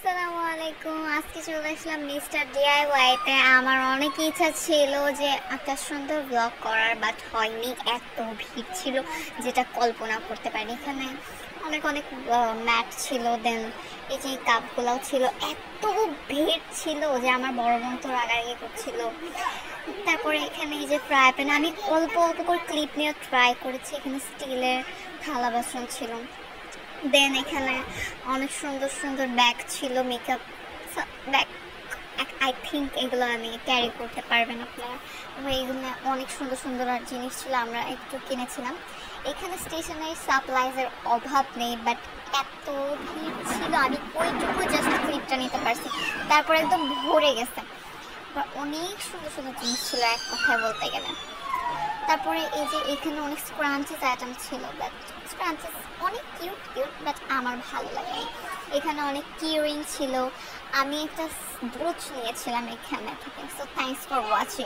আসসালামু আলাইকুম। আজকে চলে আসলাম মিস্টার ডিআইওয়াই তে। আমার অনেক ইচ্ছা ছিল যে একটা সুন্দর ব্লগ করার, বাট হয়নি। এত ভিড় ছিল যেটা কল্পনা করতে পারি। এখানে অনেক অনেক ম্যাট ছিল, দেন এই যে কাপগুলোও ছিল। এত ভিড় ছিল যে আমার বড় বোন তো রাগারাগি করছিল। তারপরে এখানে এই যে ফ্রাই প্যান, আমি অল্প অল্প করে ক্লিপ নিয়ে ট্রাই করেছি। এখানে স্টিলের থালা বাসন ছিল। দেন এখানে অনেক সুন্দর সুন্দর ব্যাগ ছিল, মেকআপ ব্যাগ। আই থিঙ্ক এগুলো আমি ক্যারি করতে পারবেন আপনারা। এবং এগুলো অনেক সুন্দর সুন্দর আর জিনিস ছিল, আমরা একটু কিনেছিলাম। এখানে স্টেশনারি সাপ্লাইজের অভাব নেই, বাট এত ভিড় ছিল আমি ওইটুকু জাস্ট ক্লিপটা নিতে পারছি। তারপর একদম ভরে গেছে। অনেক সুন্দর সুন্দর জিনিস ছিল এক কথায় বলতে গেলে। তারপরে এই যে এখানে অনেক স্ক্রাঞ্চেস আইটেম ছিল, বাট স্ক্রাঞ্চেস অনেক কিউট কিউট, বাট আমার ভালো লাগেনি। এখানে অনেক কিউরিং ছিল। আমি একটা ব্রুচ নিয়েছিলাম এখানে থেকে। So thanks for watching.